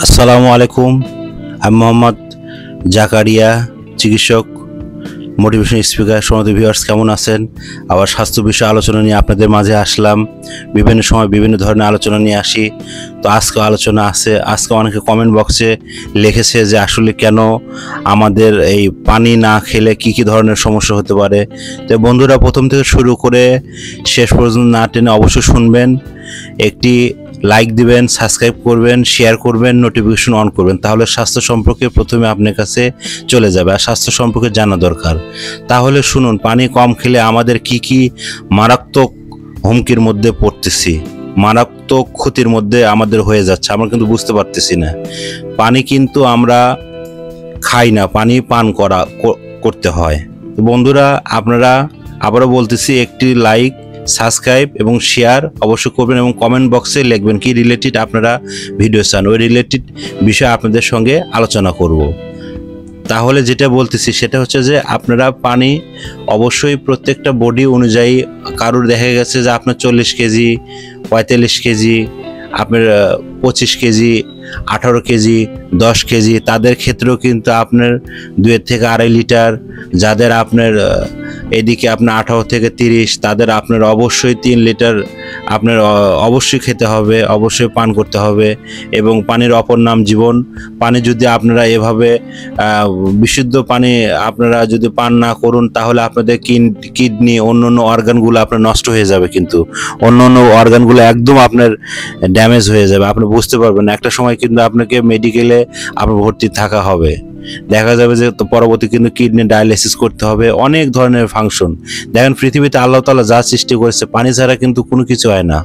আসসালামু আলাইকুম। আমি মোহাম্মদ জাকারিয়া, চিকিৎসক, মোটিভেশন স্পিকার। সম্মানিত ভিউয়ার্স, কেমন আছেন? আবার স্বাস্থ্য বিষয়ে আলোচনা নিয়ে আপনাদের মাঝে আসলাম। বিভিন্ন সময় বিভিন্ন ধরনের আলোচনা নিয়ে আসি। তো আজকে আলোচনা আছে। আজকে অনেকে কমেন্ট বক্সে লিখেছে যে আসলে কেন আমাদের এই পানি না খেলে কি কি ধরনের সমস্যা হতে পারে। তো বন্ধুরা, প্রথম থেকে শুরু করে শেষ পর্যন্ত না টেনে অবশ্যই শুনবেন। একটি লাইক দিবেন, সাবস্ক্রাইব করবেন, শেয়ার করবেন, নোটিফিকেশন অন করবেন, তাহলে স্বাস্থ্য সম্পর্কে প্রথমে আপনার কাছে চলে যাবে। আর স্বাস্থ্য সম্পর্কে জানা দরকার। তাহলে শুনুন, পানি কম খেলে আমাদের কি কি মারাত্মক হুমকির মধ্যে পড়তেছি, মারাত্মক ক্ষতির মধ্যে আমাদের হয়ে যাচ্ছে, আমরা কিন্তু বুঝতে পারতেছি না। পানি কিন্তু আমরা খাই না, পানি পান করতে হয়। বন্ধুরা, আপনারা, আবারও বলতেছি, একটি লাইক, সাবস্ক্রাইব এবং শেয়ার অবশ্যই করবেন এবং কমেন্ট বক্সে লিখবেন কি রিলেটেড আপনারা ভিডিও চান, ওই রিলেটেড বিষয়ে আপনাদের সঙ্গে আলোচনা করব। তাহলে যেটা বলতেছি সেটা হচ্ছে যে আপনারা পানি অবশ্যই প্রত্যেকটা বডি অনুযায়ী, কারোর দেখা গেছে যে আপনার 40 কেজি, 45 কেজি, আপনার 25 কেজি, 18 কেজি, 10 কেজি, তাদের ক্ষেত্রেও কিন্তু আপনার 2 থেকে 2.5 লিটার, যাদের আপনার এদিকে আপনার 18 থেকে 30, তাদের আপনার অবশ্যই 3 লিটার আপনার অবশ্যই খেতে হবে, অবশ্যই পান করতে হবে। এবং পানির অপর নাম জীবন। পানি যদি আপনারা এভাবে বিশুদ্ধ পানি আপনারা যদি পান না করুন, তাহলে আপনাদের কিডনি, অন্য অন্য অর্গানগুলো আপনার নষ্ট হয়ে যাবে, কিন্তু অন্য অন্য অর্গানগুলো একদম আপনার ড্যামেজ হয়ে যাবে, আপনি বুঝতে পারবেন না। একটা সময় কিন্তু আপনাকে মেডিকেলে আপনার ভর্তি থাকা হবে, দেখা যাবে যে পরবর্তী কিন্তু কিডনি ডায়ালিসিস করতে হবে, অনেক ধরনের ফাংশন। দেখেন, পৃথিবীতে আল্লাহ তাআলা যা সৃষ্টি করেছে, পানি ছাড়া কিন্তু কোনো কিছু হয় না,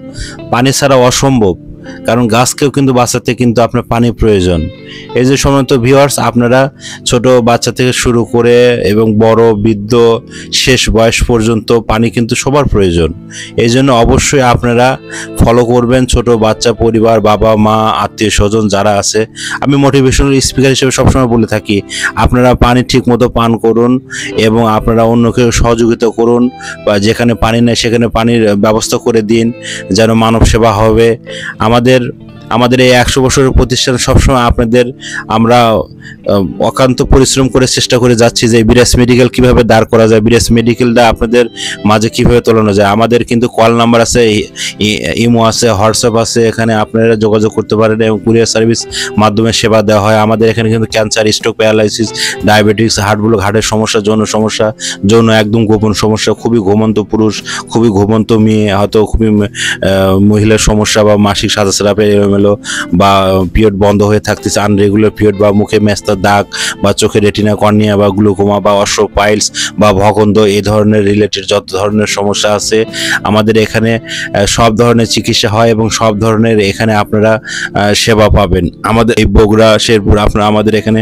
পানি ছাড়া অসম্ভব। কারণ গাছকেও কিন্তু বাঁচাতে কিন্তু আপনার পানি প্রয়োজন। এই যে সম্মানিত ভিউয়ার্স, আপনারা ছোট বাচ্চা থেকে শুরু করে এবং বড়, বৃদ্ধ, শেষ বয়স পর্যন্ত পানি কিন্তু সবার প্রয়োজন। এই জন্য অবশ্যই আপনারা ফলো করবেন। ছোট বাচ্চা, পরিবার, বাবা মা, আত্মীয় স্বজন যারা আছে, আমি মোটিভেশনাল স্পিকার হিসেবে সবসময় বলে থাকি, আপনারা পানি ঠিক মতো পান করুন এবং আপনারা অন্যকে সহযোগিতা করুন, বা যেখানে পানি নেই সেখানে পানির ব্যবস্থা করে দিন, যেন মানব সেবা হবে। আমাদের এই 100 বছরের প্রতিষ্ঠান সবসময় আপনাদের, আমরা অক্লান্ত পরিশ্রম করে চেষ্টা করে যাচ্ছি যে বিরাজ মেডিকেল কিভাবে দাঁড় করা যায়, বিরাজ মেডিকেলটা আপনাদের মাঝে কিভাবে তোলানো যায়। আমাদের কিন্তু কল নাম্বার আছে, ইমো আছে, হোয়াটসঅ্যাপ আছে, এখানে আপনারা যোগাযোগ করতে পারেন এবং কুরিয়ার সার্ভিস মাধ্যমে সেবা দেওয়া হয়। আমাদের এখানে কিন্তু ক্যান্সার, স্ট্রোক, প্যারালাইসিস, ডায়াবেটিক্স, হার্টের সমস্যা, যৌন একদম গোপন সমস্যা, খুবই ঘুমন্ত পুরুষ, খুবই ঘুমন্ত মেয়ে, হয়তো খুবই মহিলার সমস্যা, বা মাসিক সাদা স্রাবে এলোমেলো, বা পিরিয়ড বন্ধ হয়ে থাকতেছে, আনরেগুলার পিরিয়ড, বা মুখে মেস্তা দাগ, বা চোখে রেটিনা কর্নিয়া, বা গ্লুকোমা, বা অশ্ব পাইলস, বা ভগন্দ, এই ধরনের রিলেটেড যত ধরনের সমস্যা আছে, আমাদের এখানে সব ধরনের চিকিৎসা হয় এবং সব ধরনের এখানে আপনারা সেবা পাবেন। আমাদের এই বগুড়া, শেরপুর, আপনারা আমাদের এখানে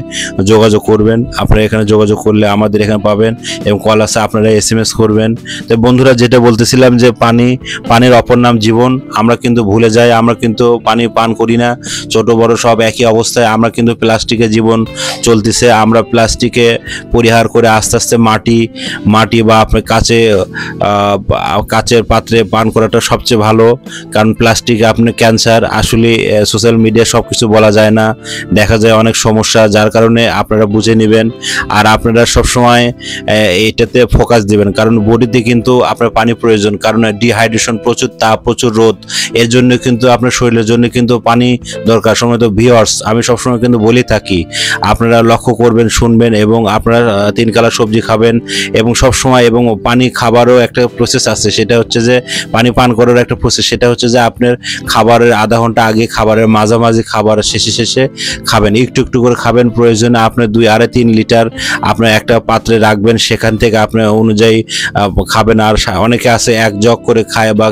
যোগাযোগ করবেন। আপনারা এখানে যোগাযোগ করলে আমাদের এখানে পাবেন এবং কল আছে, আপনারা SMS করবেন। তো বন্ধুরা, যেটা বলতেছিলাম যে পানির অপর নাম জীবন। আমরা কিন্তু ভুলে যাই, আমরা কিন্তু পানি পান করি না, ছোট বড় সব একই অবস্থায়। আমরা কিন্তু প্লাস্টিকে জীবন চলতেছে, আমরা প্লাস্টিকে পরিহার করে আস্তে আস্তে মাটি বা আপনার কাচের পাত্রে পান করাটা সবচেয়ে ভালো। কারণ প্লাস্টিকে আপনার ক্যান্সার, আসলে সোশ্যাল মিডিয়া সব কিছু বলা যায় না, দেখা যায় অনেক সমস্যা, যার কারণে আপনারা বুঝে নেবেন। আর আপনারা সবসময় এটাতে ফোকাস দিবেন, কারণ বডিতে কিন্তু আপনার পানি প্রয়োজন, কারণ ডিহাইড্রেশন, প্রচুর তাপ, প্রচুর রোদ, এর জন্য কিন্তু আপনার শরীরের জন্য কিন্তু পানি দরকার। সম্মানিত ভিউয়ার্স, আমি সবসময় কিন্তু বলে থাকি, আপনারা লক্ষ্য করবেন, শুনবেন এবং আপনারা 3 কালার সবজি খাবেন এবং সবসময়, এবং পানি খাবারও একটা প্রসেস আছে, সেটা হচ্ছে যে পানি পান করার একটা প্রসেস, সেটা হচ্ছে যে আপনার খাবারের আধা ঘন্টা আগে, খাবারের মাঝামাঝি, খাবারের শেষে খাবেন, একটু একটু করে খাবেন। প্রয়োজনে আপনার 2-3 লিটার আপনার একটা পাত্রে রাখবেন, সেখান থেকে আপনার অনুযায়ী খাবেন। আর অনেকে আছে 1 জগ করে খায়, বা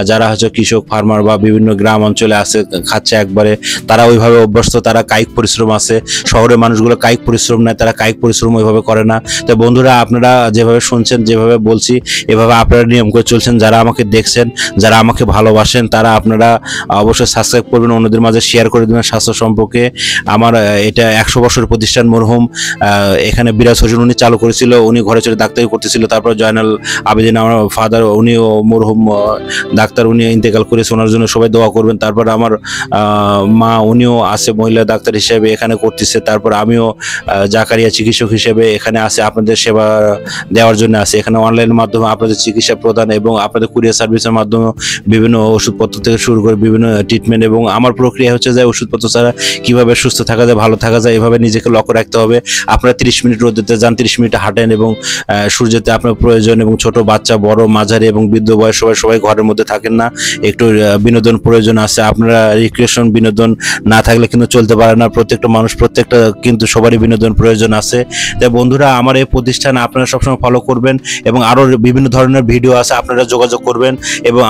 যারা হচ্ছে কৃষক, ফার্মার, বা বিভিন্ন গ্রাম অঞ্চলে আছে খাচ্ছে একবারে, তারা ওইভাবে অভ্যস্ত, তারা কায়িক পরিশ্রম আছে। শহরের মানুষগুলো কায়িক পরিশ্রম নেয়, তারা কায়িক পরিশ্রম ওইভাবে করে না। তো বন্ধুরা, আপনারা যেভাবে শুনছেন, যেভাবে বলছি, এভাবে আপনারা নিয়ম করে চলছেন। যারা আমাকে দেখছেন, যারা আমাকে ভালোবাসেন, তারা আপনারা অবশ্যই সাবস্ক্রাইব করবেন, অন্যদের মাঝে শেয়ার করে দেবেন স্বাস্থ্য সম্পর্কে। আমার এটা 100 বছরের প্রতিষ্ঠান, মরহুম এখানে বিরাজ হোসেন, উনি চালু করেছিল, উনি ঘরে চলে ডাক্তারি করতেছিল। তারপর জয়নাল আবেদিন, আমার ফাদার, উনিও মরহুম ডাক্তার, উনি ইন্তেকাল করেছে, ওনার জন্য সবাই দোয়া করবেন। তারপর আমার মা উনিও আছে মহিলা ডাক্তার হিসেবে এখানে করতেছে, তারপর আমিও জাকারিয়া চিকিৎসক হিসেবে এখানে আছে আপনাদের সেবা দেওয়ার জন্য আছে। এখানে অনলাইনের মাধ্যমে আপনাদের চিকিৎসা প্রদান এবং আপনাদের কুরিয়ার সার্ভিসের মাধ্যমে বিভিন্ন ওষুধপত্র থেকে শুরু করে বিভিন্ন ট্রিটমেন্ট, এবং আমার প্রক্রিয়া হচ্ছে যে ওষুধপত্র ছাড়া কিভাবে সুস্থ থাকা যায়, ভালো থাকা যায়, এভাবে নিজেকে লক্ষ্য রাখতে হবে। আপনারা 30 মিনিট রোদেতে যান, 30 মিনিট হাঁটেন এবং সূর্যতে আপনার প্রয়োজন, এবং ছোট বাচ্চা, বড়, মাঝারি এবং বৃদ্ধ বয়স সবাই ঘরের মধ্যে থাকেন না, একটু বিনোদন প্রয়োজন আছে। আপনারা রিক্রিয়েশন বিনোদন না থাকলে কিন্তু চলতে পারে না, প্রত্যেকটা মানুষ প্রত্যেকটা কিন্তু সবারই বিনোদন প্রয়োজন আছে। তাই বন্ধুরা, আমার এই প্রতিষ্ঠান আপনারা সবসময় ফলো করবেন এবং আরও বিভিন্ন ধরনের ভিডিও আছে, আপনারা যোগাযোগ করবেন এবং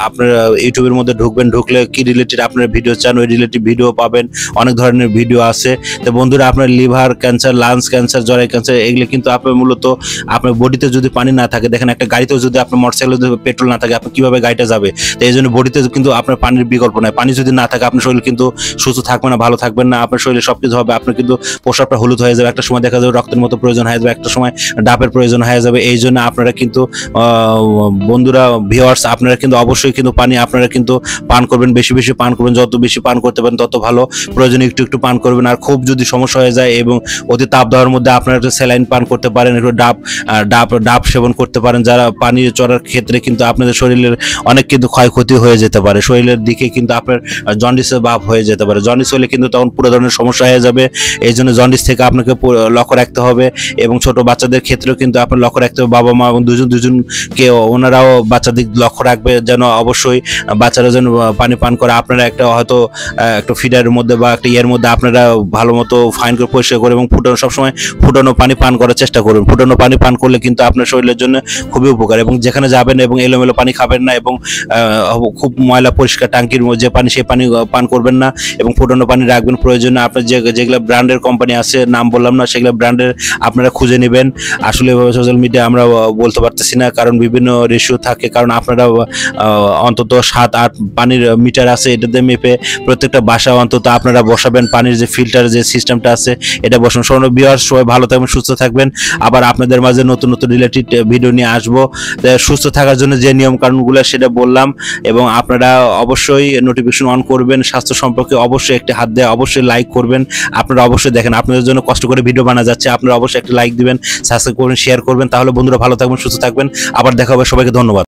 আপনারা ইউটিউবের মধ্যে ঢুকলে কি রিলেটেড আপনারা ভিডিও চান ওই রিলেটেড ভিডিও পাবেন, অনেক ধরনের ভিডিও আছে। তো বন্ধুরা, আপনার লিভার ক্যান্সার, লাংস ক্যান্সার, জরায়ু ক্যান্সার, এগুলো কিন্তু আপনার মূলত আপনার বডিতে যদি পানি না থাকে, দেখেন একটা গাড়িতেও যদি আপনার মোটরসাইকেলে যদি পেট্রোল না থাকে, আপনি কিভাবে গাড়িটা যাবে? তো এই জন্য বডিতে কিন্তু আপনার পানির বিকল্প নাই। পানি যদি না থাকে আপনার শরীর কিন্তু সুস্থ থাকবে না, ভালো থাকবেন না, আপনার শরীরে সবকিছু হবে, আপনার কিন্তু প্রস্রাবটা হলুদ হয়ে যাবে, একটা সময় দেখা যাবে রক্তের মতো প্রয়োজন হয়ে যাবে, একটা সময় ডাবের প্রয়োজন হয়ে যাবে। এই জন্য আপনারা কিন্তু বন্ধুরা, ভিউয়ার্স, আপনারা কিন্তু অবশ্যই কিন্তু পানি আপনারা কিন্তু পান করবেন, বেশি বেশি পান করবেন, যত বেশি পান করতে পারেন তত ভালো, প্রয়োজনে একটু একটু পান করবেন। আর খুব যদি সমস্যা হয়ে যায় এবং অতি তাপ দেওয়ার মধ্যে আপনারা একটা স্যালাইন পান করতে পারেন, একটু ডাব সেবন করতে পারেন। যারা পানি চড়ার ক্ষেত্রে কিন্তু আপনাদের শরীরের অনেক কিন্তু ক্ষয়ক্ষতি হয়ে যেতে পারে, শরীরের দিকে কিন্তু আপনার জন্ডিসের ভাব হয়ে যেতে পারে। জন্ডিস হলে কিন্তু তখন পুরো ধরনের সমস্যা হয়ে যাবে। এই জন্য জন্ডিস থেকে আপনাকে লক্ষ্য রাখতে হবে এবং ছোট বাচ্চাদের ক্ষেত্রেও কিন্তু আপনার লক্ষ্য রাখতে হবে। বাবা মা এবং দুজনকে ওনারাও বাচ্চাদের লক্ষ্য রাখবে যেন অবশ্যই বাচ্চারা যেন পানি পান করে। আপনারা একটা হয়তো একটা ফিডারের মধ্যে বা একটা ইয়ের মধ্যে আপনারা ভালো মতো ফাইন করে পরিষ্কার করে এবং সবসময় ফুটানো পানি পান করার চেষ্টা করুন। ফুটানো পানি পান করলে কিন্তু আপনার শরীরের জন্য খুবই উপকার। এবং যেখানে যাবেন এবং এলোমেলো পানি খাবেন না এবং খুব ময়লা পরিষ্কার ট্যাঙ্কির যে পানি সেই পানি পান করবেন না এবং ফুটানো পানি রাখবেন। প্রয়োজনে আপনার যেগুলো ব্র্যান্ডের কোম্পানি আছে, নাম বললাম না, সেগুলো ব্র্যান্ডের আপনারা খুঁজে নেবেন। আসলে সোশ্যাল মিডিয়া আমরা বলতে পারতেছি না, কারণ বিভিন্ন রেশিও থাকে, কারণ আপনারা অন্তত 7-8 পানির মিটার আছে, এটাতে মেপে প্রত্যেকটা বাসা অন্তত আপনারা বসাবেন। পানির যে ফিল্টার যে সিস্টেমটা আছে এটা বসান। ভিউয়ার্স, সবাই ভালো থাকবেন, সুস্থ থাকবেন। আবার আপনাদের মাঝে নতুন নতুন রিলেটেড ভিডিও নিয়ে আসবো। সুস্থ থাকার জন্য যে নিয়ম কানুনগুলো সেটা বললাম, এবং আপনারা অবশ্যই নোটিফিকেশন অন করবেন। স্বাস্থ্য সম্পর্কে অবশ্যই একটি হাত দেয়, অবশ্যই লাইক করবেন। আপনারা অবশ্যই দেখেন, আপনাদের জন্য কষ্ট করে ভিডিও বানা যাচ্ছে, আপনারা অবশ্যই একটা লাইক দিবেন, সাবস্ক্রাইব করবেন, শেয়ার করবেন। তাহলে বন্ধুরা ভালো থাকবেন, সুস্থ থাকবেন। আবার দেখা হবে, সবাইকে ধন্যবাদ।